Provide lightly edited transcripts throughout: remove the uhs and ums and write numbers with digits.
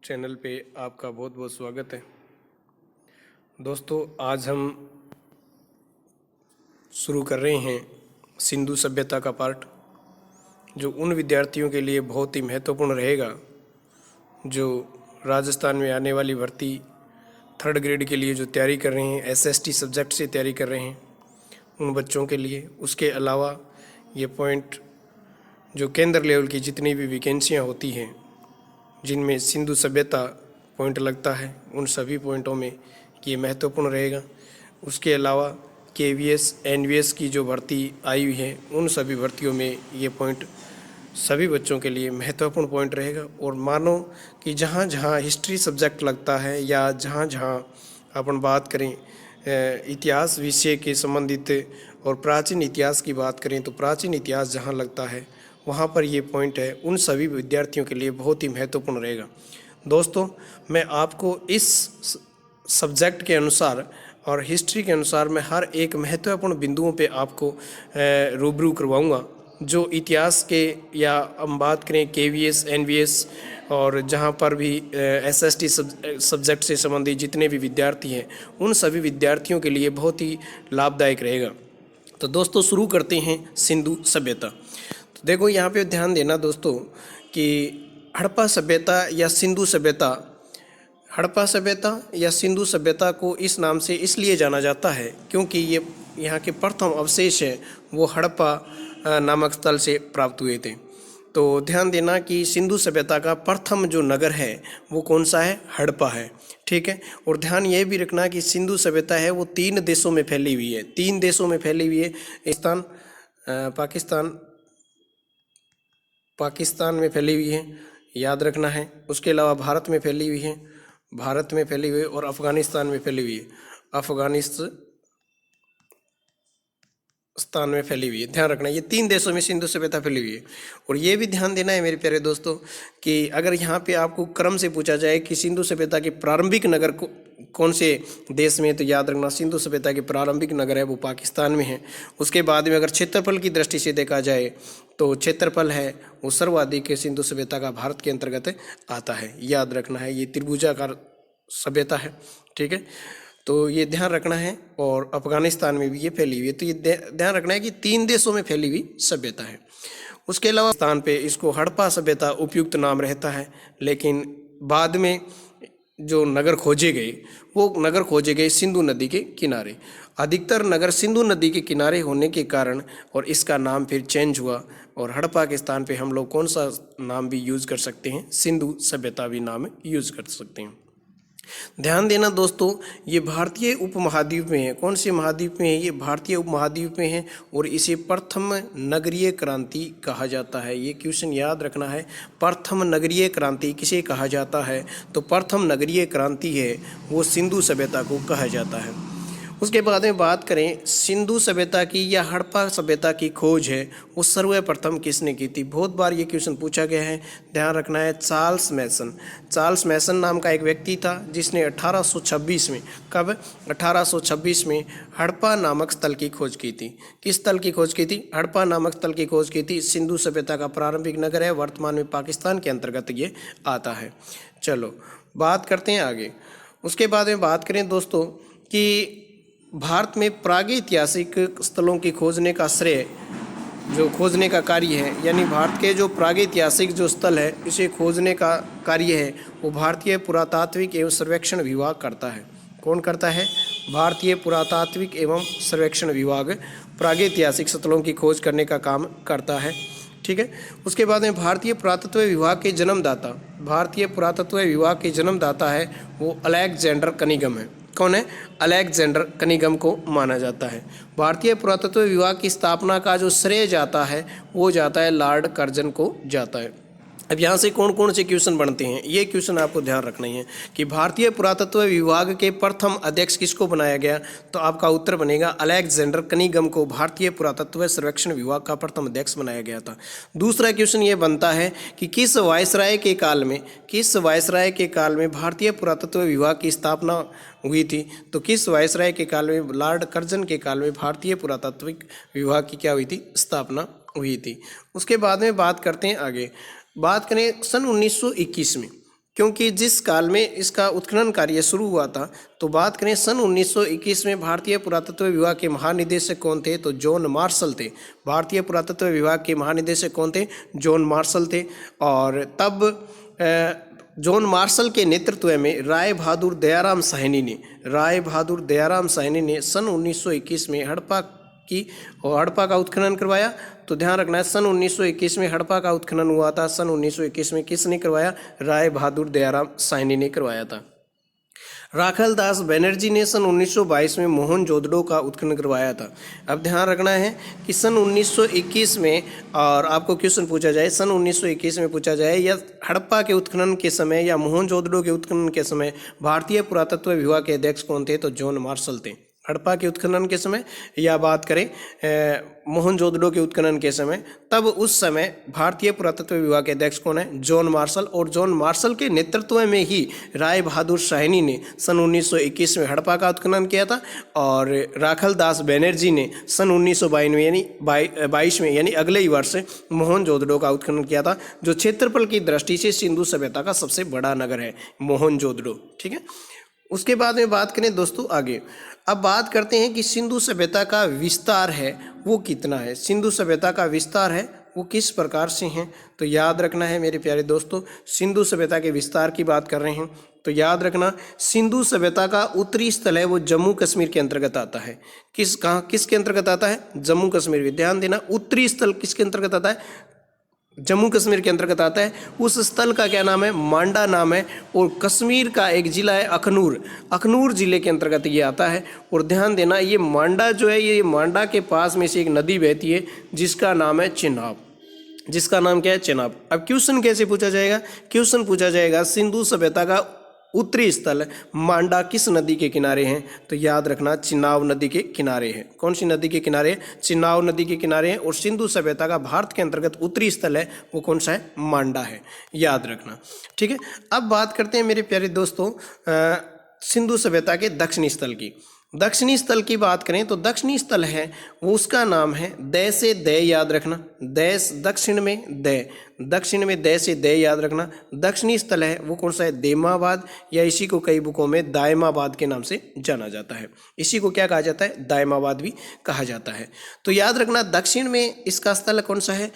Channel पे आपका बहुत बहुत स्वागत है। दोस्तों, आज हम शुरू कर रहे हैं सिंधु सभ्यता का पार्ट, जो उन विद्यार्थियों के लिए बहुत ही महत्वपूर्ण रहेगा जो राजस्थान में आने वाली भर्ती 3rd ग्रेड के लिए जो तैयारी कर रहे हैं, SST सब्जेक्ट से तैयारी कर रहे हैं, उन बच्चों के लिए। उसके अलावा ये पॉइंट जो केंद्र लेवल की जितनी भी वैकेंसियाँ होती हैं जिनमें सिंधु सभ्यता पॉइंट लगता है, उन सभी पॉइंटों में ये महत्वपूर्ण रहेगा। उसके अलावा KVS NVS की जो भर्ती आई हुई है, उन सभी भर्तियों में ये पॉइंट सभी बच्चों के लिए महत्वपूर्ण पॉइंट रहेगा। और मानो कि जहाँ जहाँ हिस्ट्री सब्जेक्ट लगता है या जहाँ जहाँ अपन बात करें इतिहास विषय के संबंधित और प्राचीन इतिहास की बात करें, तो प्राचीन इतिहास जहाँ लगता है वहाँ पर ये पॉइंट है उन सभी विद्यार्थियों के लिए बहुत ही महत्वपूर्ण रहेगा। दोस्तों, मैं आपको इस सब्जेक्ट के अनुसार और हिस्ट्री के अनुसार मैं हर एक महत्वपूर्ण बिंदुओं पे आपको रूबरू करवाऊंगा। जो इतिहास के या हम बात करें KVS NVS और जहाँ पर भी SST सब्जेक्ट से संबंधित जितने भी विद्यार्थी हैं, उन सभी विद्यार्थियों के लिए बहुत ही लाभदायक रहेगा। तो दोस्तों, शुरू करते हैं सिंधु सभ्यता। तो देखो, यहाँ पे ध्यान देना दोस्तों कि हड़प्पा सभ्यता या सिंधु सभ्यता, हड़प्पा सभ्यता या सिंधु सभ्यता को इस नाम से इसलिए जाना जाता है क्योंकि ये यहाँ के प्रथम अवशेष है वो हड़प्पा नामक स्थल से प्राप्त हुए थे। तो ध्यान देना कि सिंधु सभ्यता का प्रथम जो नगर है वो कौन सा है? हड़प्पा है। ठीक है। और ध्यान ये भी रखना कि सिंधु सभ्यता है वो 3 देशों में फैली हुई है। 3 देशों में फैली हुई है। पाकिस्तान में फैली हुई है, याद रखना है। उसके अलावा भारत में फैली हुई है, और अफगानिस्तान में फैली हुई है, अफगानिस्तान में फैली हुई है। ध्यान रखना, ये 3 देशों में सिंधु सभ्यता फैली हुई है। और ये भी ध्यान देना है मेरे प्यारे दोस्तों कि अगर यहाँ पे आपको क्रम से पूछा जाए कि सिंधु सभ्यता के प्रारंभिक नगर कौन से देश में, तो याद रखना सिंधु सभ्यता के प्रारंभिक नगर है वो पाकिस्तान में है। उसके बाद में अगर क्षेत्रफल की दृष्टि से देखा जाए तो क्षेत्रफल है वो सर्वाधिक सिंधु सभ्यता का भारत के अंतर्गत आता है। याद रखना है, ये त्रिभुजाकार सभ्यता है। ठीक है, तो ये ध्यान रखना है। और अफगानिस्तान में भी ये फैली हुई है। तो ये ध्यान रखना है कि 3 देशों में फैली हुई सभ्यता है। उसके अलावा स्थान पे इसको हड़प्पा सभ्यता उपयुक्त नाम रहता है, लेकिन बाद में जो नगर खोजे गए वो नगर खोजे गए सिंधु नदी के किनारे। अधिकतर नगर सिंधु नदी के किनारे होने के कारण और इसका नाम फिर चेंज हुआ। और हड़प्पा के स्थान पे हम लोग कौन सा नाम भी यूज़ कर सकते हैं? सिंधु सभ्यता भी नाम यूज़ कर सकते हैं। ध्यान देना दोस्तों, ये भारतीय उपमहाद्वीप में है। कौन से महाद्वीप में है? ये भारतीय उपमहाद्वीप में है और इसे प्रथम नगरीय क्रांति कहा जाता है। ये क्वेश्चन याद रखना है, प्रथम नगरीय क्रांति किसे कहा जाता है? तो प्रथम नगरीय क्रांति है वो सिंधु सभ्यता को कहा जाता है। उसके बाद में बात करें सिंधु सभ्यता की या हड़प्पा सभ्यता की खोज है वो सर्वप्रथम किसने की थी? बहुत बार ये क्वेश्चन पूछा गया है। ध्यान रखना है, चार्ल्स मैसन नाम का एक व्यक्ति था जिसने 1826 में, कब? 1826 में हड़प्पा नामक स्थल की खोज की थी। किस स्थल की खोज की थी? हड़प्पा नामक स्थल की खोज की थी। सिंधु सभ्यता का प्रारंभिक नगर है, वर्तमान में पाकिस्तान के अंतर्गत ये आता है। चलो बात करते हैं आगे। उसके बाद में बात करें दोस्तों कि भारत में प्रागैतिहासिक स्थलों की खोजने का श्रेय, जो खोजने का कार्य है, यानी भारत के जो प्रागैतिहासिक जो स्थल है इसे खोजने का कार्य है वो भारतीय पुरातात्विक एवं सर्वेक्षण विभाग करता है। कौन करता है? भारतीय पुरातात्विक एवं सर्वेक्षण विभाग प्रागैतिहासिक स्थलों की खोज करने का काम करता है। ठीक है। उसके बाद में भारतीय पुरातत्व विभाग के जन्मदाता है वो अलेक्जेंडर कनिंघम है। कौन है? अलेक्जेंडर कनिंघम को माना जाता है। भारतीय पुरातत्व विभाग की स्थापना का जो श्रेय जाता है वो जाता है लॉर्ड कर्जन को जाता है। अब यहाँ से कौन कौन से क्वेश्चन बनते हैं, ये क्वेश्चन आपको ध्यान रखना ही है कि भारतीय पुरातत्व विभाग के प्रथम अध्यक्ष किसको बनाया गया? तो आपका उत्तर बनेगा अलेक्जेंडर कनिंघम को भारतीय पुरातत्व सर्वेक्षण विभाग का प्रथम अध्यक्ष बनाया गया था। दूसरा क्वेश्चन ये बनता है कि किस वायसराय के काल में भारतीय पुरातत्व विभाग की स्थापना हुई थी? तो किस वायसराय के काल में? लॉर्ड कर्जन के काल में भारतीय पुरातत्विक विभाग की क्या हुई थी? स्थापना हुई थी। उसके बाद में बात करते हैं आगे। बात करें सन 1921 में, क्योंकि जिस काल में इसका उत्खनन कार्य शुरू हुआ था, तो बात करें सन 1921 में भारतीय पुरातत्व विभाग के महानिदेशक कौन थे, तो जॉन मार्शल थे। भारतीय पुरातत्व विभाग के महानिदेशक कौन थे, जॉन मार्शल थे। और तब जॉन मार्शल के नेतृत्व में राय बहादुर दयाराम साहनी ने सन 1921 में हड़प्पा का उत्खनन करवाया। तो ध्यान रखना है, सन 1921 में हड़प्पा का उत्खनन हुआ था। सन 1921 में किसने करवाया, राय बहादुर दयाराम साहनी ने करवाया था। राखल दास बनर्जी ने सन 1922 में मोहनजोदड़ो का उत्खनन करवाया था। अब ध्यान रखना है कि सन 1921 में, और आपको क्वेश्चन पूछा जाए सन 1921 में पूछा जाए या हड़प्पा के उत्खनन के समय या मोहनजोदड़ो के उत्खनन के समय भारतीय पुरातत्व विभाग के अध्यक्ष कौन थे, तो जॉन मार्शल थे। हड़प्पा के उत्खनन के समय या बात करें मोहनजोदड़ो के उत्खनन के समय, तब उस समय भारतीय पुरातत्व विभाग के अध्यक्ष कौन है, जॉन मार्शल। और जॉन मार्शल के नेतृत्व में ही राय बहादुर साहनी ने सन 1921 में हड़प्पा का उत्खनन किया था, और राखल दास बनर्जी ने सन 1922 में यानी अगले ही वर्ष मोहनजोदड़ो का उत्खनन किया था, जो क्षेत्रफल की दृष्टि से सिंधु सभ्यता का सबसे बड़ा नगर है मोहनजोदड़ो। ठीक है, उसके बाद में बात करें दोस्तों आगे। अब बात करते हैं कि सिंधु सभ्यता का विस्तार है वो कितना है, सिंधु सभ्यता का विस्तार है वो किस प्रकार से हैं। तो याद रखना है मेरे प्यारे दोस्तों, सिंधु सभ्यता के विस्तार की बात कर रहे हैं, तो याद रखना सिंधु सभ्यता का उत्तरी स्थल है वो जम्मू कश्मीर के अंतर्गत आता है। किसके अंतर्गत आता है, जम्मू कश्मीर। ध्यान देना, उत्तरी स्थल किसके अंतर्गत आता है, जम्मू कश्मीर के अंतर्गत आता है। उस स्थल का क्या नाम है, मांडा नाम है। और कश्मीर का एक जिला है अखनूर जिले के अंतर्गत ये आता है। और ध्यान देना, ये मांडा जो है, ये मांडा के पास में से एक नदी बहती है जिसका नाम है चेनाब। जिसका नाम क्या है, चेनाब। अब क्वेश्चन कैसे पूछा जाएगा, क्वेश्चन पूछा जाएगा सिंधु सभ्यता का उत्तरी स्थल मांडा किस नदी के किनारे हैं, तो याद रखना चिनाब नदी के किनारे हैं। कौन सी नदी के किनारे, चिनाब नदी के किनारे हैं। और सिंधु सभ्यता का भारत के अंतर्गत उत्तरी स्थल है वो कौन सा है, मांडा है, याद रखना। ठीक है, अब बात करते हैं मेरे प्यारे दोस्तों सिंधु सभ्यता के दक्षिणी स्थल की। दक्षिणी स्थल की बात करें तो दक्षिणी स्थल है वो, उसका नाम है दय से दय, याद रखना। दय दक्षिण में दय, दक्षिण में दय से दय, याद रखना। दक्षिणी स्थल है वो कौन सा है, देमाबाद, या इसी को कई बुकों में दायमाबाद के नाम से जाना जाता है। इसी को क्या कहा जाता है, दायमाबाद भी कहा जाता है। तो याद रखना दक्षिण में इसका स्थल कौन सा है,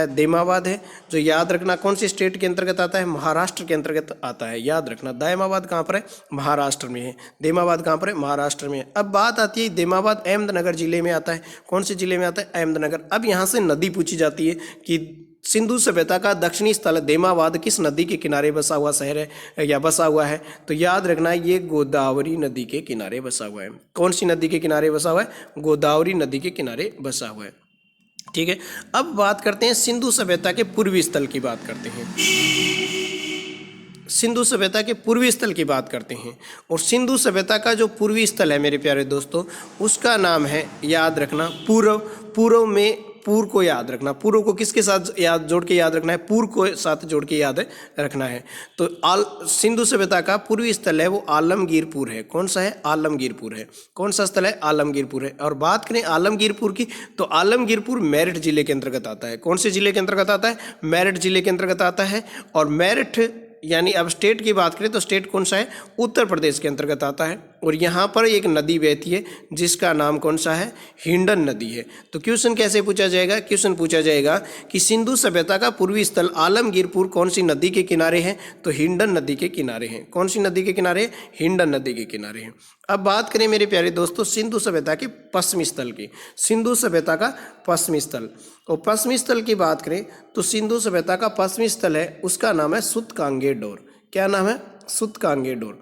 देमाबाद है, जो याद रखना कौन से स्टेट के अंतर्गत आता है, महाराष्ट्र के अंतर्गत आता है। याद रखना दायमाबाद कहाँ पर है, महाराष्ट्र में है। देमाबाद कहाँ पर है, महाराष्ट्र में है। अब बात आती है देमाबाद अहमदनगर जिले में आता है। कौन से जिले में आता है, अहमदनगर। अब यहाँ से नदी पूछी जाती है कि सिंधु सभ्यता का दक्षिणी स्थल देमाबाद किस नदी के किनारे बसा हुआ शहर है या बसा हुआ है, तो याद रखना ये गोदावरी नदी के किनारे बसा हुआ है। कौन सी नदी के किनारे बसा हुआ है, गोदावरी नदी के किनारे बसा हुआ है। ठीक है, अब बात करते हैं सिंधु सभ्यता के पूर्वी स्थल की बात करते हैं। सिंधु सभ्यता के पूर्वी स्थल की बात करते हैं। और सिंधु सभ्यता का जो पूर्वी स्थल है मेरे प्यारे दोस्तों, उसका नाम है, याद रखना, पूर्व में, पूर्व को याद रखना। पूर्व को किसके साथ जोड़ के याद रखना है, पूर्व को साथ जोड़ के याद रखना है। तो सिंधु सभ्यता का पूर्वी स्थल है वो आलमगीरपुर है। कौन सा है, आलमगीरपुर है। कौन सा स्थल है, आलमगीरपुर है। और बात करें आलमगीरपुर की, तो आलमगीरपुर मेरठ जिले के अंतर्गत आता है। कौन से जिले के अंतर्गत आता है, मेरठ जिले के अंतर्गत आता है। और मेरठ यानी अब स्टेट की बात करें तो स्टेट कौन सा है, उत्तर प्रदेश के अंतर्गत आता है। और यहाँ पर एक नदी बहती है जिसका नाम कौन सा है, हिंडन नदी है। तो क्वेश्चन कैसे पूछा जाएगा, क्वेश्चन पूछा जाएगा कि सिंधु सभ्यता का पूर्वी स्थल आलमगीरपुर कौन सी नदी के किनारे है, तो हिंडन नदी के किनारे हैं। कौन सी नदी के किनारे, हिंडन नदी के किनारे हैं। अब बात करें मेरे प्यारे दोस्तों सिंधु सभ्यता के पश्चिमी स्थल की। सिंधु सभ्यता का पश्चिमी स्थल, और पश्चिमी स्थल की बात करें तो सिंधु सभ्यता का पश्चिमी स्थल है उसका नाम है सूतकांगेडोर। क्या नाम है, सूतकांगेडोर।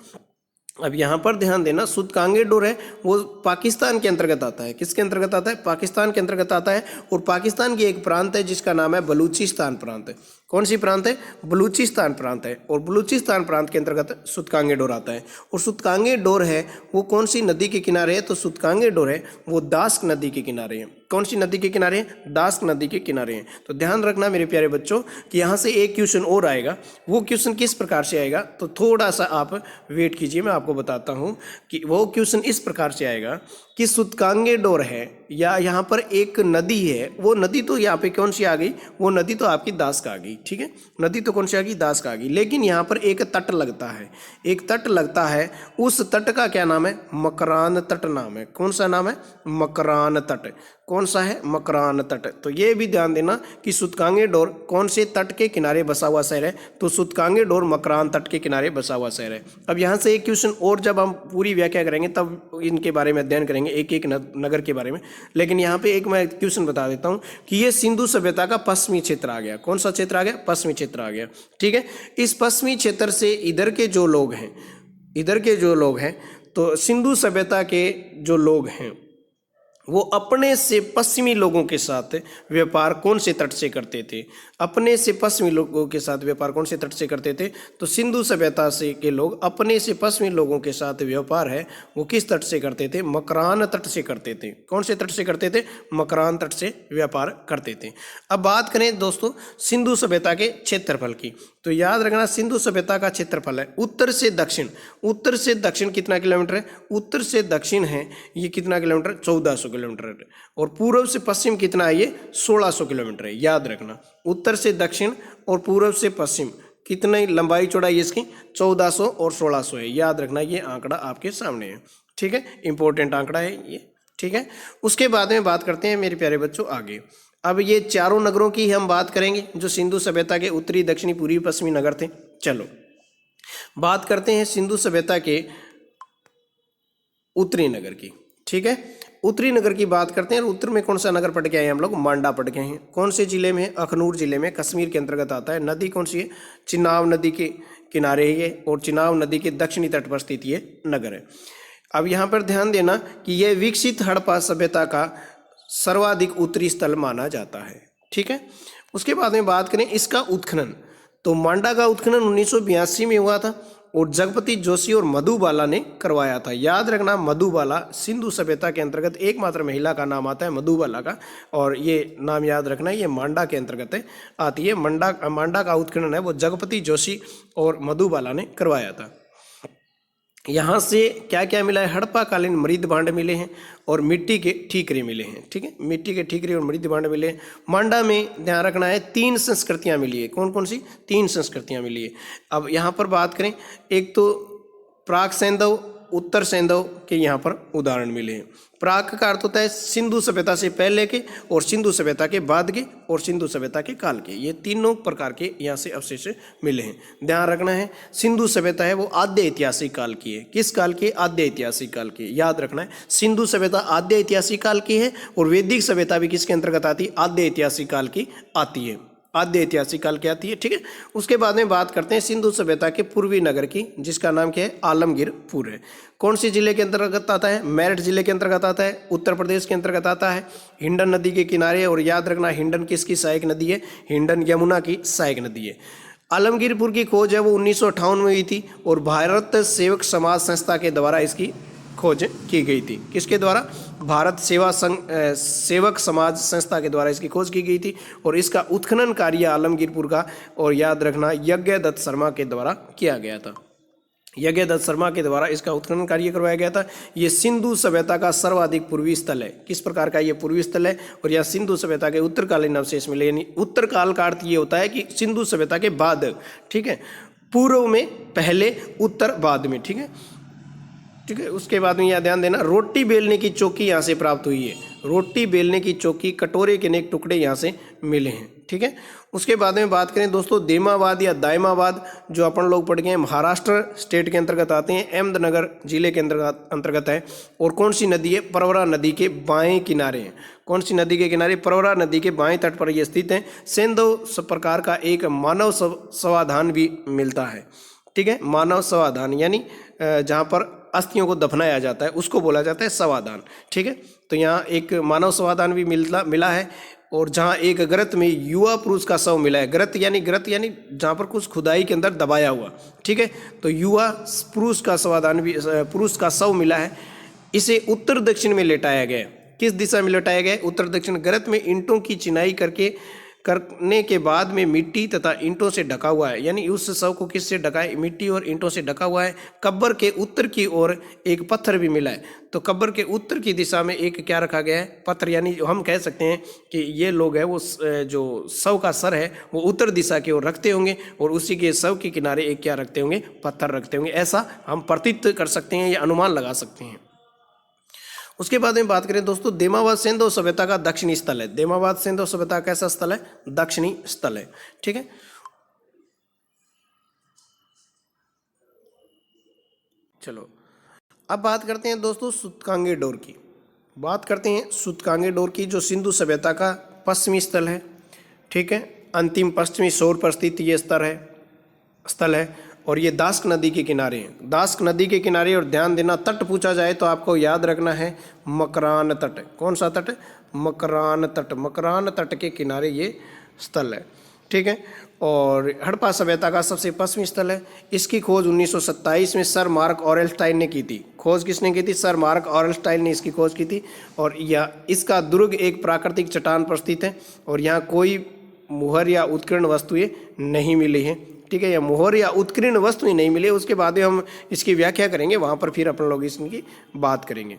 अब यहाँ पर ध्यान देना, सूतकांगेडोर है वो पाकिस्तान के अंतर्गत आता है। किसके अंतर्गत आता है, पाकिस्तान के अंतर्गत आता है। और पाकिस्तान की एक प्रांत है जिसका नाम है बलूचिस्तान प्रांत है। कौन सी प्रांत है, बलूचिस्तान प्रांत है। और बलूचिस्तान प्रांत के अंतर्गत सूतकांगेडोर आता है। और सूतकांगेडोर है वो कौन सी नदी के किनारे है, तो सूतकांगेडोर है वो दास्क नदी के किनारे है। कौन सी नदी के किनारे, दास्क नदी के किनारे हैं। तो ध्यान रखना मेरे प्यारे बच्चों कि यहाँ से एक क्वेश्चन और आएगा। वो क्वेश्चन किस प्रकार से आएगा, तो थोड़ा सा आप वेट कीजिए, मैं आपको बताता हूँ कि वो क्वेश्चन इस प्रकार से आएगा कि सूतकांगे डोर है या यहाँ पर एक नदी है, वो नदी तो यहाँ पे कौन सी आ गई, वो नदी तो आपकी दास का आ गई, ठीक है, नदी तो कौन सी आ गई, दास का आ गई। लेकिन यहाँ पर एक तट लगता है, एक तट लगता है, उस तट का क्या नाम है, मकरान तट नाम है। कौन सा नाम है, मकरान तट। कौन सा है, मकरान तट। तो ये भी ध्यान देना कि सूतकांगे डोर कौन से तट के किनारे बसा हुआ शहर है, तो सूतकांगे डोर मकरान तट के किनारे बसा हुआ शहर है। अब यहाँ से एक क्वेश्चन और, जब हम पूरी व्याख्या करेंगे तब इनके बारे में अध्ययन करेंगे, एक एक नगर के बारे में। लेकिन यहाँ पे एक मैं क्वेश्चन बता देता हूँ कि ये सिंधु सभ्यता का पश्चिमी क्षेत्र आ गया। कौन सा क्षेत्र आ गया, पश्चिमी क्षेत्र आ गया, ठीक है। इस पश्चिमी क्षेत्र से इधर के जो लोग हैं, इधर के जो लोग हैं, तो सिंधु सभ्यता के जो लोग हैं वो अपने से पश्चिमी लोगों के साथ व्यापार कौन से तट से करते थे, अपने से पश्चिमी लोगों के साथ व्यापार कौन से तट से करते थे, तो सिंधु सभ्यता से के लोग अपने से पश्चिमी लोगों के साथ व्यापार है वो किस तट से करते थे, मकरान तट से करते थे। कौन से तट से करते थे, मकरान तट से व्यापार करते थे। अब बात करें दोस्तों सिंधु सभ्यता के क्षेत्रफल की, तो याद रखना सिंधु सभ्यता का क्षेत्रफल है उत्तर से दक्षिण, उत्तर से दक्षिण कितना किलोमीटर है, उत्तर से दक्षिण है ये कितना किलोमीटर, 1400 किलोमीटर है। और पूर्व से पश्चिम कितना है, ये 1600 किलोमीटर है। याद रखना उत्तर से दक्षिण और पूर्व से पश्चिम कितनी लंबाई चौड़ाई इसकी, 1400 और 1600 है। याद रखना ये आंकड़ा आपके सामने है, ठीक है, इंपॉर्टेंट आंकड़ा है ये, ठीक है। उसके बाद में बात करते हैं मेरे प्यारे बच्चों आगे। अब ये चारों नगरों की हम बात करेंगे जो सिंधु सभ्यता के उत्तरी, दक्षिणी, पूर्वी, पश्चिमी नगर थे। चलो बात करते हैं सिंधु सभ्यता के उत्तरी नगर की, ठीक है। उत्तरी नगर की बात करते हैं। उत्तर में कौन सा नगर पढ़ के आए हम लोग, मांडा पढ़ के हैं। कौन से जिले में, अखनूर जिले में, कश्मीर के अंतर्गत आता है। नदी कौन सी है, चिनाब नदी के किनारे है ये, और चिनाब नदी के दक्षिणी तट पर स्थित ये नगर है। अब यहाँ पर ध्यान देना कि यह विकसित हड़प्पा सभ्यता का सर्वाधिक उत्तरी स्थल माना जाता है, ठीक है। उसके बाद में बात करें इसका उत्खनन, तो मांडा का उत्खनन 1982 में हुआ था और जगपति जोशी और मधुबाला ने करवाया था। याद रखना मधुबाला, सिंधु सभ्यता के अंतर्गत एकमात्र महिला का नाम आता है मधुबाला का, और ये नाम याद रखना ये मांडा के अंतर्गत आती है। मांडा का उत्खनन है वो जगपति जोशी और मधुबाला ने करवाया था। यहाँ से क्या क्या मिला है, हड़प्पा कालीन मृद भांड मिले हैं और मिट्टी के ठीकरे मिले हैं, ठीक है, मिट्टी के ठीकरे और मृद भांड मिले हैं। मांडा में ध्यान रखना है 3 संस्कृतियाँ मिली है। कौन कौन सी, 3 संस्कृतियाँ मिली है। अब यहाँ पर बात करें, एक तो प्राक सैंधव, उत्तर सैंधव के यहाँ पर उदाहरण मिले हैं। प्राक का अर्थ होता है सिंधु सभ्यता से पहले के, और सिंधु सभ्यता के बाद के, और सिंधु सभ्यता के काल के, ये तीनों प्रकार के यहाँ से अवशेष मिले हैं। ध्यान रखना है सिंधु सभ्यता है वो आद्य ऐतिहासिक काल की है। किस काल की, आद्य ऐतिहासिक काल की। याद रखना है सिंधु सभ्यता आद्य ऐतिहासिक काल की है, और वैदिक सभ्यता भी किसके अंतर्गत आती है, आद्य ऐतिहासिक काल की आती है, आद्य ऐतिहासिक काल की आती है, ठीक है। उसके बाद में बात करते हैं सिंधु सभ्यता के पूर्वी नगर की, जिसका नाम क्या है, आलमगीरपुर है। कौन सी जिले के अंतर्गत आता है, मेरठ जिले के अंतर्गत आता है, उत्तर प्रदेश के अंतर्गत आता है, हिंडन नदी के किनारे। और याद रखना हिंडन किसकी सहायक नदी है, हिंडन यमुना की सहायक नदी है। आलमगीरपुर की खोज है वो 1958 में हुई थी, और भारत सेवक समाज संस्था के द्वारा इसकी खोज की गई थी। किसके द्वारा, भारत सेवक समाज संस्था के द्वारा इसकी खोज की गई थी। और इसका उत्खनन कार्य आलमगीरपुर का, और याद रखना यज्ञदत्त शर्मा के द्वारा किया गया था। यज्ञदत्त शर्मा के द्वारा इसका उत्खनन कार्य करवाया गया था। ये सिंधु सभ्यता का सर्वाधिक पूर्वी स्थल है। किस प्रकार का ये पूर्वी स्थल है, और यह सिंधु सभ्यता के उत्तरकालीन अवशेष मिले। यानी उत्तर काल का अर्थ ये होता है कि सिंधु सभ्यता के बाद, ठीक है, पूर्व में पहले, उत्तर बाद में, ठीक है, ठीक है। उसके बाद में यह ध्यान देना रोटी बेलने की चौकी यहाँ से प्राप्त हुई है। रोटी बेलने की चौकी, कटोरे के अनेक टुकड़े यहाँ से मिले हैं, ठीक है। उसके बाद में बात करें दोस्तों देमाबाद या दायमाबाद, जो अपन लोग पढ़ गए हैं, महाराष्ट्र स्टेट के अंतर्गत आते हैं, अहमदनगर जिले के अंतर्गत है। और कौन सी नदी है, प्रवरा नदी के बाएं किनारे है। कौन सी नदी के किनारे, प्रवरा नदी के बाएं तट पर यह स्थित है। सैंधव प्रकार का एक मानव समाधान भी मिलता है, ठीक है। मानव समाधान यानी जहाँ पर अस्थियों को दफनाया जाता है उसको बोला जाता है समाधान, ठीक है। तो यहाँ एक मानव समाधान भी मिला है, और जहाँ एक गर्त में युवा पुरुष का शव मिला है। गर्त यानी जहाँ पर कुछ खुदाई के अंदर दबाया हुआ, ठीक है। तो युवा पुरुष का समाधान भी, पुरुष का शव मिला है। इसे उत्तर दक्षिण में लेटाया गया। किस दिशा में लेटाया गया, उत्तर दक्षिण। गर्त में ईंटों की चिनाई करने के बाद में मिट्टी तथा ईंटों से ढका हुआ है, यानी उस शव को किससे ढका है, मिट्टी और ईंटों से ढका हुआ है। कब्र के उत्तर की ओर एक पत्थर भी मिला है, तो कब्र के उत्तर की दिशा में एक क्या रखा गया है, पत्थर, यानी हम कह सकते हैं कि ये लोग है वो जो शव का सर है वो उत्तर दिशा की ओर रखते होंगे और उसी के शव के किनारे एक क्या रखते होंगे, पत्थर रखते होंगे। ऐसा हम प्रतीत कर सकते हैं या अनुमान लगा सकते हैं। उसके बाद में बात करें दोस्तों, देमाबाद सिंधु सभ्यता का दक्षिणी स्थल है। देमाबाद सिंधु सभ्यता कैसा स्थल है, दक्षिणी स्थल है, ठीक है। चलो अब बात करते हैं दोस्तों सूतकांगे डोर की। बात करते हैं सूतकांगे डोर की, जो सिंधु सभ्यता का पश्चिमी स्थल है, ठीक है। अंतिम पश्चिमी छोर पर स्थित ये स्थल है और ये दास्क नदी के किनारे है। दास्क नदी के किनारे, और ध्यान देना तट पूछा जाए तो आपको याद रखना है मकरान तट। कौन सा तट, मकरान तट। मकरान तट के किनारे ये स्थल है, ठीक है। और हड़प्पा सभ्यता का सबसे पश्चिमी स्थल है। इसकी खोज 1927 में सर मार्क ऑरेलस्टाइन ने की थी। खोज किसने की थी, सर मार्क ऑरेलस्टाइन ने इसकी खोज की थी। और यह इसका दुर्ग एक प्राकृतिक चट्टान पर स्थित है और यहाँ कोई मुहर या उत्कीर्ण वस्तुएं नहीं मिली हैं, ठीक है। या मोहर या उत्कीर्ण वस्तुएं नहीं मिली, उसके बाद में हम इसकी व्याख्या करेंगे, वहाँ पर फिर अपन लोग इसकी बात करेंगे।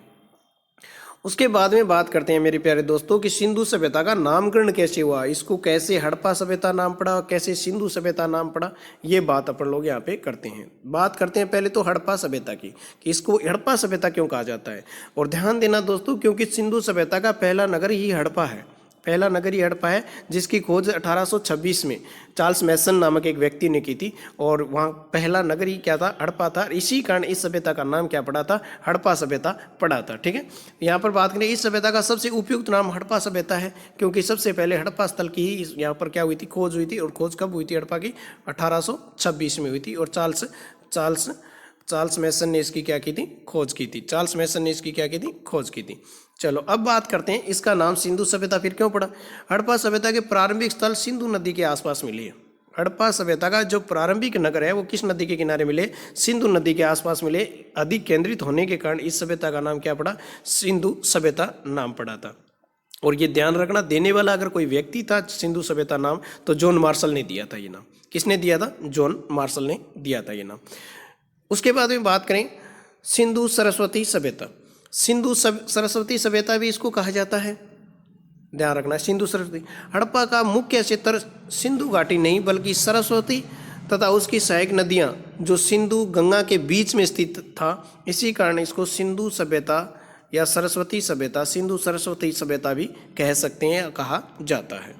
उसके बाद में बात करते हैं मेरे प्यारे दोस्तों कि सिंधु सभ्यता का नामकरण कैसे हुआ, इसको कैसे हड़प्पा सभ्यता नाम पड़ा, कैसे सिंधु सभ्यता नाम पड़ा, ये बात अपन लोग यहाँ पे करते हैं। बात करते हैं पहले तो हड़प्पा सभ्यता की, कि इसको हड़प्पा सभ्यता क्यों कहा जाता है। और ध्यान देना दोस्तों, क्योंकि सिंधु सभ्यता का पहला नगर ही हड़प्पा है, पहला नगर ही हड़प्पा है, जिसकी खोज 1826 में चार्ल्स मैसन नामक एक व्यक्ति ने की थी। और वहाँ पहला नगर ही क्या था, हड़प्पा था। इसी कारण इस सभ्यता का नाम क्या पड़ा था, हड़प्पा सभ्यता पड़ा था, ठीक है। यहाँ पर बात करें, इस सभ्यता का सबसे उपयुक्त नाम हड़प्पा सभ्यता है, क्योंकि सबसे पहले हड़प्पा स्थल की ही यहाँ पर क्या हुई थी, खोज हुई थी। और खोज कब हुई थी हड़प्पा की, 1826 में हुई थी। और चार्ल्स मैसन ने इसकी क्या की थी, खोज की थी। चार्ल्स मैसन ने इसकी क्या की थी, खोज की थी। चलो अब बात करते हैं इसका नाम सिंधु सभ्यता फिर क्यों पड़ा। हड़प्पा सभ्यता के प्रारंभिक स्थल सिंधु नदी के आसपास मिले हैं। हड़प्पा सभ्यता का जो प्रारंभिक नगर है वो किस नदी के किनारे मिले, सिंधु नदी के आसपास मिले। अधिक केंद्रित होने के कारण इस सभ्यता का नाम क्या पड़ा, सिंधु सभ्यता नाम पड़ा था। और ये ध्यान रखना, देने वाला अगर कोई व्यक्ति था सिंधु सभ्यता नाम, तो जॉन मार्शल ने दिया था ये नाम। किसने दिया था, जॉन मार्शल ने दिया था ये नाम। उसके बाद में बात करें सिंधु सरस्वती सभ्यता। सिंधु सरस्वती सभ्यता भी इसको कहा जाता है, ध्यान रखना। सिंधु सरस्वती, हड़प्पा का मुख्य क्षेत्र सिंधु घाटी नहीं बल्कि सरस्वती तथा उसकी सहायक नदियां जो सिंधु गंगा के बीच में स्थित था, इसी कारण इसको सिंधु सभ्यता या सरस्वती सभ्यता, सिंधु सरस्वती सभ्यता भी कह सकते हैं, कहा जाता है।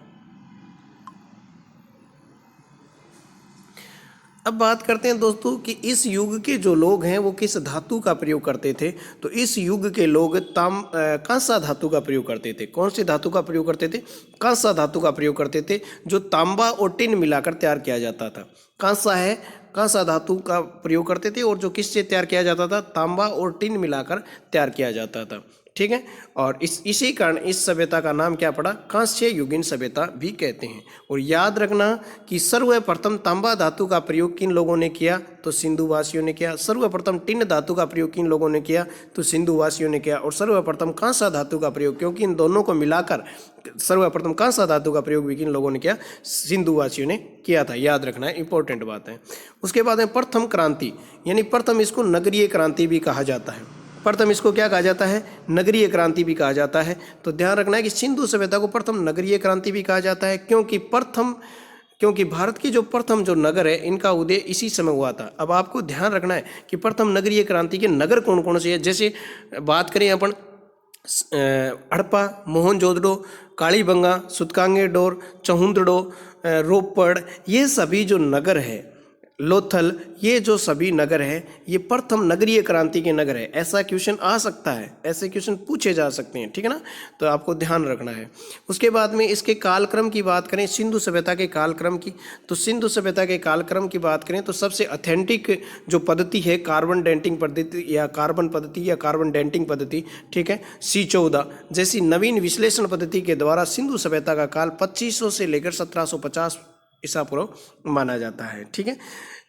अब बात करते हैं दोस्तों कि इस युग के जो लोग हैं वो किस धातु का प्रयोग करते थे। तो इस युग के लोग कांसा धातु का प्रयोग करते थे। कौन सी धातु का प्रयोग करते थे, कांसा धातु का प्रयोग करते थे, जो तांबा और टिन मिलाकर तैयार किया जाता था। कांसा धातु का प्रयोग करते थे और जो किससे तैयार किया जाता था, तांबा और टिन मिलाकर तैयार किया जाता था, ठीक है। और इसी कारण इस सभ्यता का नाम क्या पड़ा, कांस्य युगीन सभ्यता भी कहते हैं। और याद रखना कि सर्वप्रथम तांबा धातु का प्रयोग किन लोगों ने किया, तो सिंधु वासियों ने किया। सर्वप्रथम टिन धातु का प्रयोग किन लोगों ने किया, तो सिंधु वासियों ने किया। और सर्वप्रथम कांसा धातु का प्रयोग, क्योंकि इन दोनों को मिलाकर सर्वप्रथम कांसा धातु का प्रयोग भी किन लोगों ने किया, सिंधु वासियों ने किया था। याद रखना है, इंपॉर्टेंट बात है। उसके बाद में प्रथम क्रांति, यानी प्रथम इसको नगरीय क्रांति भी कहा जाता है। प्रथम इसको क्या कहा जाता है, नगरीय क्रांति भी कहा जाता है। तो ध्यान रखना है कि सिंधु सभ्यता को प्रथम नगरीय क्रांति भी कहा जाता है, क्योंकि भारत की जो प्रथम जो नगर है इनका उदय इसी समय हुआ था। अब आपको ध्यान रखना है कि प्रथम नगरीय क्रांति के नगर कौन कौन से है। जैसे बात करें अपन हड़प्पा, मोहनजोदड़ो, कालीबंगा, सूतकांगे डोर, चहुंदड़ो, रोपड़, ये सभी जो नगर है, लोथल, ये जो सभी नगर है ये प्रथम नगरीय क्रांति के नगर है। ऐसा क्वेश्चन आ सकता है, ऐसे क्वेश्चन पूछे जा सकते हैं, ठीक है ना। तो आपको ध्यान रखना है। उसके बाद में इसके कालक्रम की बात करें, सिंधु सभ्यता के कालक्रम की, तो सिंधु सभ्यता के कालक्रम की बात करें तो सबसे ऑथेंटिक जो पद्धति है कार्बन डेटिंग पद्धति या कार्बन पद्धति या कार्बन डेटिंग पद्धति, ठीक है, C14 जैसी नवीन विश्लेषण पद्धति के द्वारा सिंधु सभ्यता का काल 2500 से लेकर 1750 ईसा पूर्व माना जाता है, ठीक है।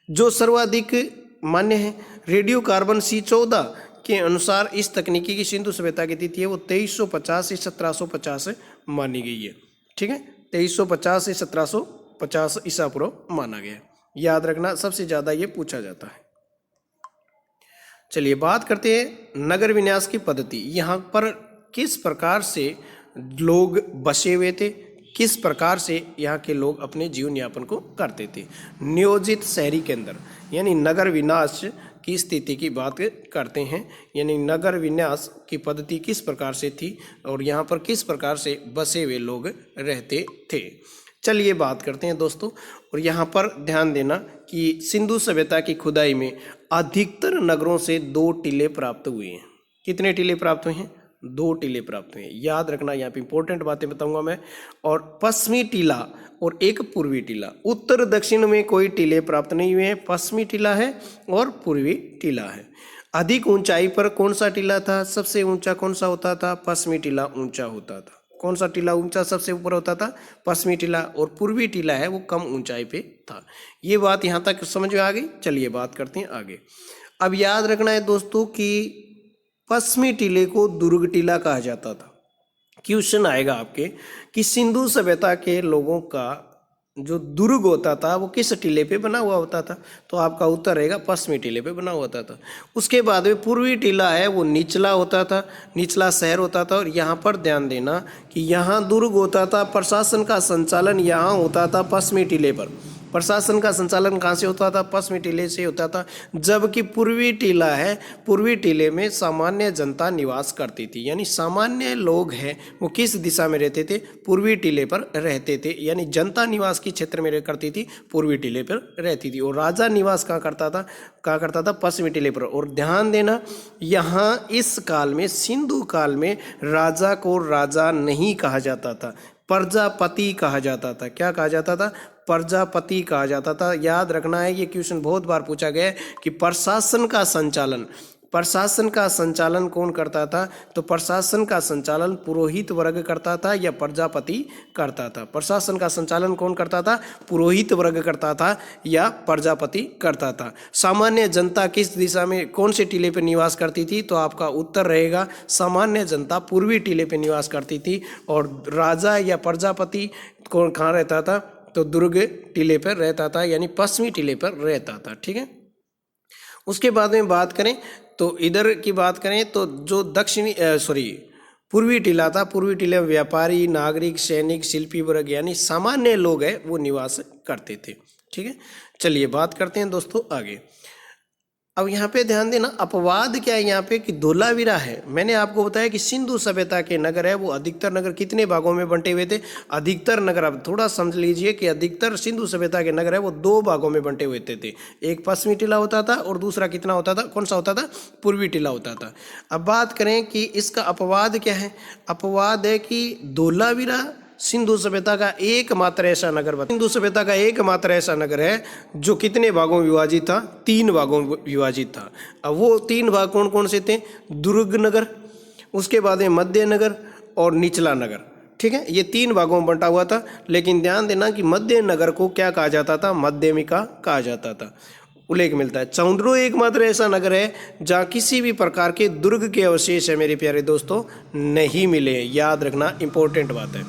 जो सर्वाधिक मान्य है, रेडियो कार्बन C14 के अनुसार इस तकनीकी की सिंधु सभ्यता की तिथि है वो 2350 से 1750 मानी गई है, ठीक है। 2350 से 1750 ईसा पूर्व माना गया। याद रखना, सबसे ज़्यादा ये पूछा जाता है। चलिए बात करते हैं नगर विन्यास की पद्धति। यहाँ पर किस प्रकार से लोग बसे हुए थे, किस प्रकार से यहाँ के लोग अपने जीवन यापन को करते थे। नियोजित शहरी केंद्र यानी नगर विन्यास की स्थिति की बात करते हैं, यानी नगर विन्यास की पद्धति किस प्रकार से थी और यहाँ पर किस प्रकार से बसे हुए लोग रहते थे। चलिए बात करते हैं दोस्तों। और यहाँ पर ध्यान देना कि सिंधु सभ्यता की खुदाई में अधिकतर नगरों से 2 टीले प्राप्त हुए हैं। कितने टीले प्राप्त हुए हैं? 2 टीले प्राप्त हुए हैं। याद रखना, यहाँ पे इंपॉर्टेंट बातें बताऊंगा मैं। और पश्चिमी टीला और एक पूर्वी टीला, उत्तर दक्षिण में कोई टीले प्राप्त नहीं हुए हैं। पश्चिमी टीला है और पूर्वी टीला है। अधिक ऊंचाई पर कौन सा टीला था? सबसे ऊंचा कौन सा होता था? पश्चिमी टीला ऊंचा होता था। कौन सा टीला ऊंचा सबसे ऊपर होता था? पश्चिमी टीला। और पूर्वी टीला है वो कम ऊंचाई पे था। ये बात यहाँ तक समझ में आ गई। चलिए बात करते हैं आगे। अब याद रखना है दोस्तों कि पश्चिमी टीले को दुर्ग टीला कहा जाता था। क्वेश्चन आएगा आपके कि सिंधु सभ्यता के लोगों का जो दुर्ग होता था वो किस टीले पे बना हुआ होता था? तो आपका उत्तर रहेगा पश्चिमी टीले पे बना हुआ होता था। उसके बाद में पूर्वी टीला है वो निचला होता था, निचला शहर होता था। और यहाँ पर ध्यान देना कि यहाँ दुर्ग होता था, प्रशासन का संचालन यहाँ होता था पश्चिमी टीले पर। प्रशासन का संचालन कहाँ से होता था? पश्चिमी टीले से होता था। जबकि पूर्वी टीला है, पूर्वी टीले में सामान्य जनता निवास करती थी, यानी सामान्य लोग हैं वो किस दिशा में रहते थे? पूर्वी टीले पर रहते थे, यानी जनता निवास की क्षेत्र में करती थी, पूर्वी टीले पर रहती थी। और राजा निवास कहाँ करता था? कहाँ करता था? पश्चिमी टीले पर। और ध्यान देना, यहाँ इस काल में, सिंधु काल में, राजा को राजा नहीं कहा जाता था, प्रजापति कहा जाता था। क्या कहा जाता था? प्रजापति कहा जाता था। याद रखना है, ये क्वेश्चन बहुत बार पूछा गया है कि प्रशासन का संचालन कौन करता था? तो प्रशासन का संचालन पुरोहित वर्ग करता था या प्रजापति करता था? प्रशासन का संचालन कौन करता था? पुरोहित वर्ग करता था या प्रजापति करता था? सामान्य जनता किस दिशा में, कौन से टीले पर निवास करती थी? तो आपका उत्तर रहेगा सामान्य जनता पूर्वी टीले पर निवास करती थी। और राजा या प्रजापति कौन कहाँ रहता था? तो दुर्ग टीले पर रहता था, यानी पश्चिमी टीले पर रहता था। ठीक है। उसके बाद में बात करें तो इधर की बात करें तो जो पूर्वी टीला था, पूर्वी टीले में व्यापारी, नागरिक, सैनिक, शिल्पी वर्ग यानी सामान्य लोग हैं वो निवास करते थे। ठीक है। चलिए बात करते हैं दोस्तों आगे। अब यहाँ पे ध्यान देना, अपवाद क्या है यहाँ पे कि धोलावीरा है। मैंने आपको बताया कि सिंधु सभ्यता के नगर है वो अधिकतर नगर कितने भागों में बंटे हुए थे? अधिकतर नगर, अब थोड़ा समझ लीजिए कि अधिकतर सिंधु सभ्यता के नगर है वो 2 भागों में बंटे हुए थे। एक पश्चिमी टीला होता था और दूसरा कितना होता था? कौन सा होता था? पूर्वी टीला होता था। अब बात करें कि इसका अपवाद क्या है? अपवाद है कि धोलावीरा सिंधु सभ्यता का एकमात्र ऐसा नगर है जो कितने भागों में विभाजित था? 3 भागों में विभाजित था। अब वो 3 भाग कौन कौन से थे? दुर्ग नगर, उसके बाद में मध्य नगर और निचला नगर। ठीक है, ये 3 भागों में बंटा हुआ था। लेकिन ध्यान देना कि मध्य नगर को क्या कहा जाता था? मध्यमिका कहा जाता था। उल्लेख मिलता है। चौंद्रो एकमात्र ऐसा नगर है जहाँ किसी भी प्रकार के दुर्ग के अवशेष है मेरे प्यारे दोस्तों नहीं मिले। याद रखना, इंपॉर्टेंट बात है।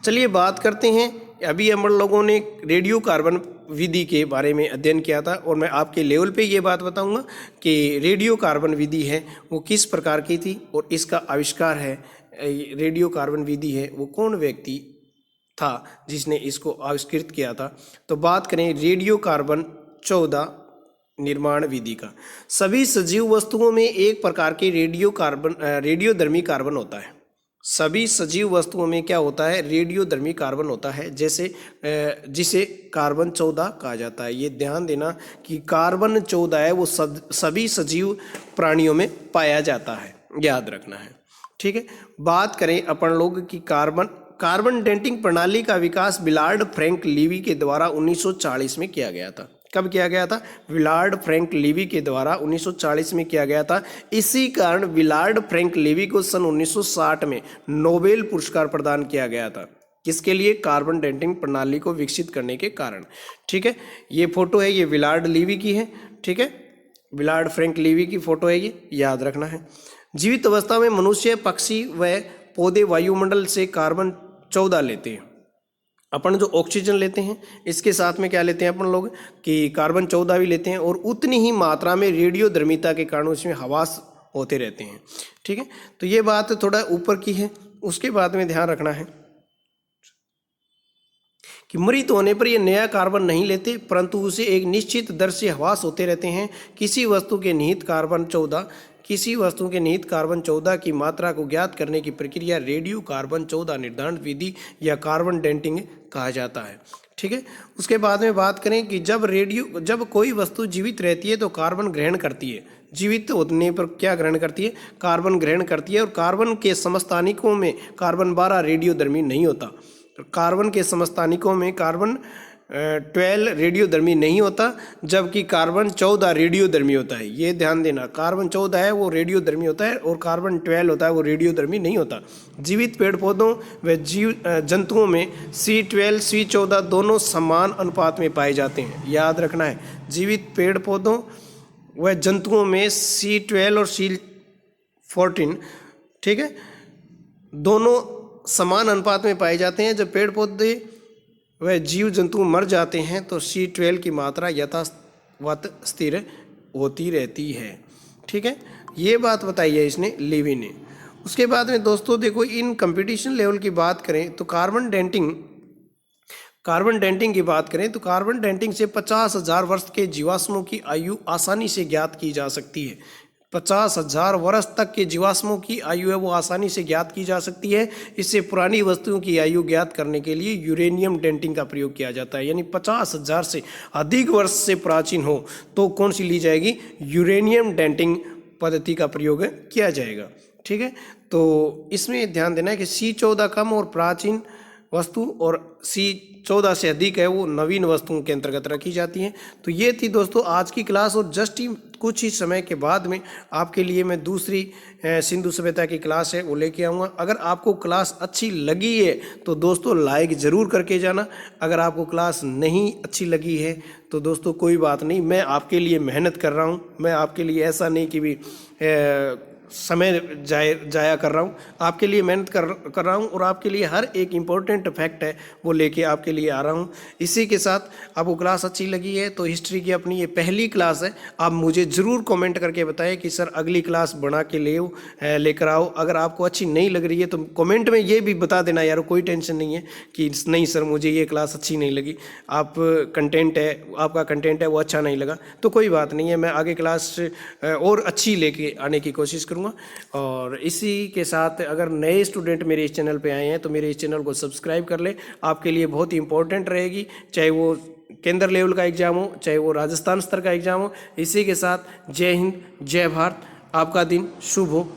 चलिए बात करते हैं, अभी हम लोगों ने रेडियो कार्बन विधि के बारे में अध्ययन किया था और मैं आपके लेवल पे ये बात बताऊंगा कि रेडियो कार्बन विधि है वो किस प्रकार की थी और इसका आविष्कार है, रेडियो कार्बन विधि है वो कौन व्यक्ति था जिसने इसको आविष्कृत किया था। तो बात करें रेडियो कार्बन 14 निर्माण विधि का। सभी सजीव वस्तुओं में एक प्रकार के रेडियोधर्मी कार्बन होता है। सभी सजीव वस्तुओं में क्या होता है? रेडियोधर्मी कार्बन होता है, जिसे कार्बन 14 कहा जाता है। ये ध्यान देना कि कार्बन 14 है वो सभी सजीव प्राणियों में पाया जाता है, याद रखना है। ठीक है। बात करें अपन लोग की कार्बन डेटिंग प्रणाली का विकास विलार्ड फ्रैंक लीवी के द्वारा 1940 में किया गया था। कब किया गया था? विलार्ड फ्रैंक लीवी के द्वारा 1940 में किया गया था। इसी कारण विलार्ड फ्रैंक लीवी को सन 1960 में नोबेल पुरस्कार प्रदान किया गया था। किसके लिए? कार्बन डेटिंग प्रणाली को विकसित करने के कारण। ठीक है। ये फोटो है, ये विलार्ड लीवी की है। ठीक है, विलार्ड फ्रैंक लीवी की फोटो है, ये याद रखना है। जीवित अवस्था में मनुष्य, पक्षी व पौधे वायुमंडल से कार्बन 14 लेते हैं। अपन जो ऑक्सीजन लेते हैं इसके साथ में क्या लेते हैं अपन लोग कि कार्बन 14 भी लेते हैं, और उतनी ही मात्रा में रेडियोधर्मिता के कारण उसमें हवास होते रहते हैं। ठीक है, तो ये बात थोड़ा ऊपर की है। उसके बाद में ध्यान रखना है कि मृत होने पर ये नया कार्बन नहीं लेते, परंतु उसे एक निश्चित दर से हवास होते रहते हैं। किसी वस्तु के निहित कार्बन 14 की मात्रा को ज्ञात करने की प्रक्रिया रेडियो कार्बन 14 निर्धारण विधि या कार्बन डेंटिंग कहा जाता है। ठीक है, उसके बाद में बात करें कि जब कोई वस्तु जीवित रहती है तो कार्बन ग्रहण करती है। जीवित होने पर क्या ग्रहण करती है? कार्बन ग्रहण करती है। और कार्बन के समस्थानिकों में कार्बन 12 रेडियोधर्मी नहीं होता। कार्बन के समस्थानिकों में कार्बन 12 रेडियोधर्मी नहीं होता, जबकि कार्बन 14 रेडियोधर्मी होता है। ये ध्यान देना, कार्बन 14 है वो रेडियोधर्मी होता है और कार्बन 12 होता है वो रेडियोधर्मी नहीं होता। जीवित पेड़ पौधों व जंतुओं में C12 C14 दोनों समान अनुपात में पाए जाते हैं। याद रखना है, जीवित पेड़ पौधों व जंतुओं में C12 और C14, ठीक है, दोनों समान अनुपात में पाए जाते हैं। जब पेड़ पौधे व जीव जंतु मर जाते हैं तो C12 की मात्रा यथावत स्थिर होती रहती है। ठीक है, ये बात बताई है इसने, लेवी ने। उसके बाद में दोस्तों देखो, इन कंपटीशन लेवल की बात करें तो कार्बन डेंटिंग की बात करें तो कार्बन डेंटिंग से 50,000 वर्ष के जीवाश्मों की आयु आसानी से ज्ञात की जा सकती है। 50,000 वर्ष तक के जीवाश्मों की आयु है वो आसानी से ज्ञात की जा सकती है। इससे पुरानी वस्तुओं की आयु ज्ञात करने के लिए यूरेनियम डेंटिंग का प्रयोग किया जाता है। यानी 50,000 से अधिक वर्ष से प्राचीन हो तो कौन सी ली जाएगी? यूरेनियम डेंटिंग पद्धति का प्रयोग किया जाएगा। ठीक है, तो इसमें ध्यान देना है कि C14 कम और प्राचीन वस्तु और C14 से अधिक है वो नवीन वस्तुओं के अंतर्गत रखी जाती हैं। तो ये थी दोस्तों आज की क्लास, और जस्ट ही कुछ ही समय के बाद में आपके लिए मैं दूसरी सिंधु सभ्यता की क्लास है वो लेके आऊँगा। अगर आपको क्लास अच्छी लगी है तो दोस्तों लाइक ज़रूर करके जाना। अगर आपको क्लास नहीं अच्छी लगी है तो दोस्तों कोई बात नहीं, मैं आपके लिए मेहनत कर रहा हूँ। मैं आपके लिए ऐसा नहीं कि भी समय जाया कर रहा हूँ, आपके लिए मेहनत कर रहा हूँ और आपके लिए हर एक इम्पोर्टेंट फैक्ट है वो लेके आपके लिए आ रहा हूँ। इसी के साथ आपको क्लास अच्छी लगी है तो हिस्ट्री की अपनी ये पहली क्लास है, आप मुझे ज़रूर कमेंट करके बताएं कि सर अगली क्लास बना के लेकर आओ। अगर आपको अच्छी नहीं लग रही है तो कमेंट में ये भी बता देना यार, कोई टेंशन नहीं है कि नहीं सर मुझे ये क्लास अच्छी नहीं लगी, आपका कंटेंट है वो अच्छा नहीं लगा, तो कोई बात नहीं है, मैं आगे क्लास और अच्छी लेके आने की कोशिश करूँगा। और इसी के साथ अगर नए स्टूडेंट मेरे इस चैनल पे आए हैं तो मेरे इस चैनल को सब्सक्राइब कर ले, आपके लिए बहुत ही इंपॉर्टेंट रहेगी, चाहे वो केंद्र लेवल का एग्जाम हो चाहे वो राजस्थान स्तर का एग्जाम हो। इसी के साथ जय हिंद, जय भारत, आपका दिन शुभ हो।